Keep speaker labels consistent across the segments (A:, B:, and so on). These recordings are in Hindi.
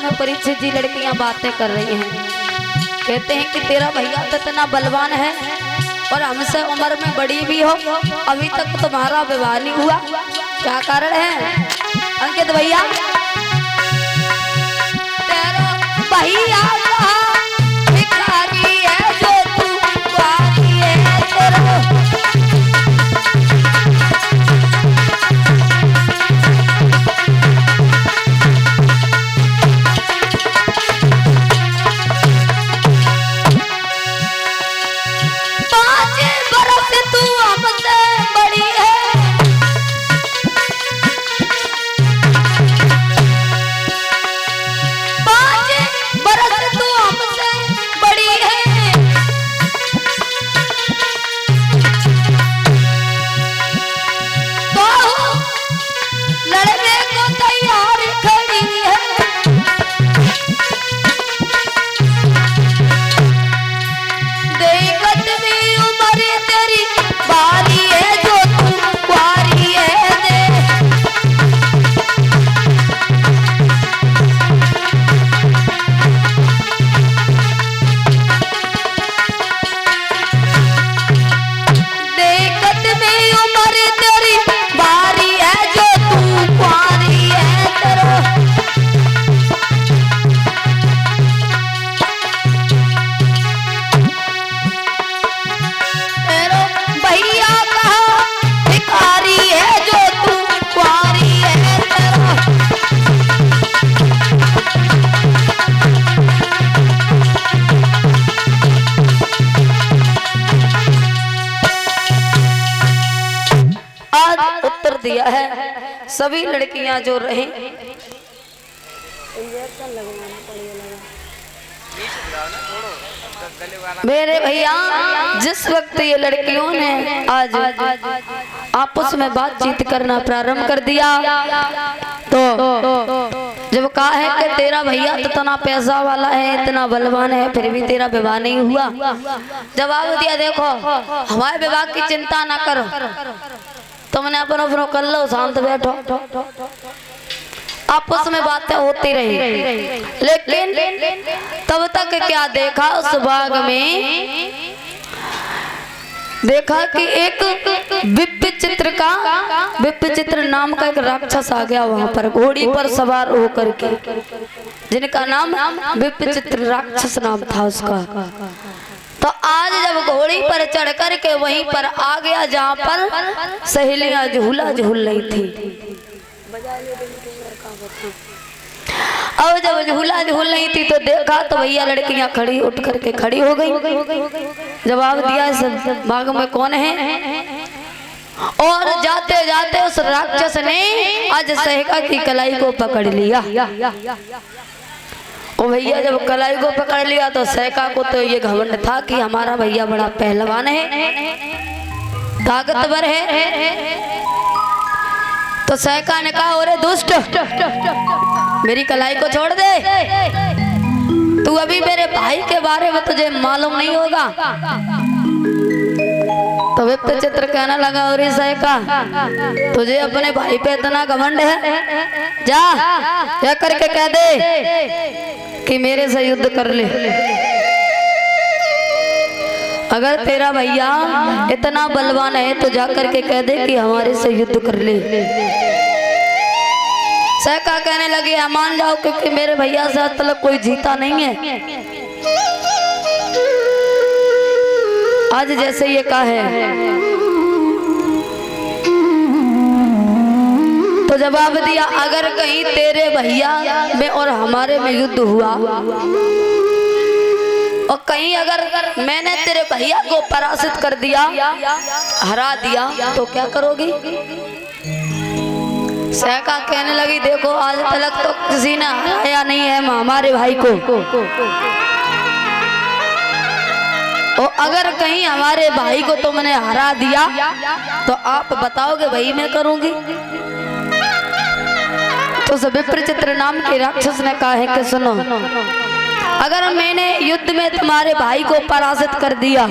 A: में परीक्षित जी लड़कियां बातें कर रही हैं। कहते हैं कि तेरा भैया तो इतना बलवान है और हमसे उम्र में बड़ी भी हो, अभी तक तुम्हारा विवाह नहीं हुआ, क्या कारण है? अंकित भैया, तेरा भैया भिखारी है जो तू कुंवारी है, तेरा दिया है। सभी लड़कियां जो रहे मेरे भैया, जिस वक्त ये लड़कियों ने आज आपस में बातचीत करना प्रारंभ कर दिया तो जब कहा है कि तेरा भैया तो इतना पैसा वाला है, इतना बलवान है, फिर भी तेरा विवाह नहीं हुआ, जवाब दिया देखो हमारे विवाह की चिंता ना करो, तुमने अपनो कर लो, शांत बैठो। आपस में बातें होती रही, लेकिन तब तक क्या देखा, उस बाग में देखा कि एक विप्चित्र नाम का एक राक्षस आ गया वहां पर, घोड़ी पर सवार होकर के, जिनका नाम विप्चित्र राक्षस नाम था उसका। तो आज जब घोड़ी पर चढ़ कर के वहीं पर आ गया जहाँ पर सहेलियां झूला झूल रही थी, अब जब झूला झूल रही थी तो देखा तो भैया लड़कियां खड़ी उठ करके खड़ी हो गई। जवाब दिया सब बाग में कौन है, और जाते जाते उस राक्षस ने आज सहका की कलाई को पकड़ लिया। ओ भैया जब कलाई को पकड़ लिया तो सहका को तो ये घमंड था कि हमारा भैया बड़ा पहलवान है, ताकतवर है। तो सहका ने कहा अरे दुष्ट, मेरी कलाई को छोड़ दे, तू अभी मेरे भाई के बारे में तुझे मालूम नहीं होगा। तो विप्चित्र कहने लगा अरे सहका, तुझे अपने भाई पे इतना घमंड है, जा करके कह दे कि मेरे से युद्ध कर ले। अगर तेरा भैया इतना बलवान है तो जा करके कह दे कि हमारे से युद्ध कर ले। सहका कहने लगे मान जाओ, क्योंकि मेरे भैया से आज तक कोई जीता नहीं है। आज जैसे ये कहा है तो जवाब दिया अगर कहीं तेरे भैया में और हमारे में युद्ध हुआ और कहीं अगर मैंने तेरे भैया को पराजित कर दिया, हरा दिया, तो क्या करोगी? सहका कहने लगी देखो आज तक तो किसी ने हराया नहीं है हमारे भाई को, और अगर कहीं हमारे भाई को तुमने हरा दिया तो आप बताओगे भाई मैं करूंगी। तो विप्चित्र नाम के राक्षस ने कहा है कि सुनो, अगर मैंने युद्ध में तुम्हारे भाई को पराजित कर दिया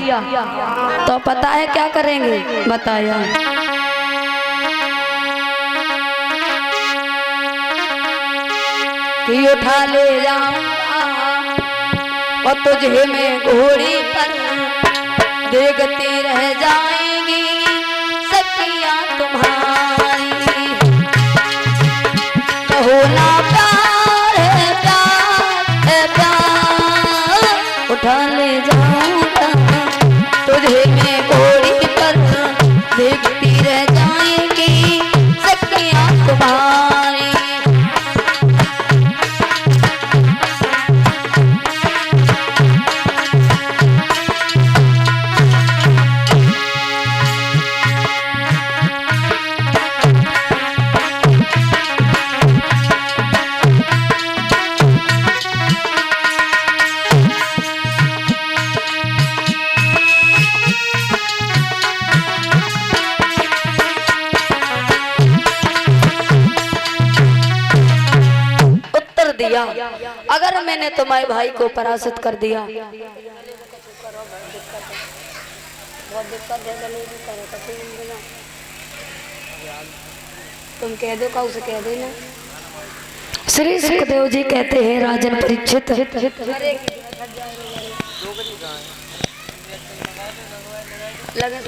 A: तो पता है क्या करेंगे? बताया कि उठा ले जाऊंगा और तुझे मैं घोड़ी पर देखती रह जाएंगी सखियां तुम्हारी। कहो ना प्यार है प्यार है प्यार, उठा ले जाऊंगा तुझे मैं घोड़ी पर देखती रह जाएंगी सखियां तुम्हारी। दिया अगर मैंने तुम्हारे भाई को पराजित कर दिया, तुम कह दो, उसे कह देना। श्री सुखदेव जी कहते हैं राजन परीक्षित, लगे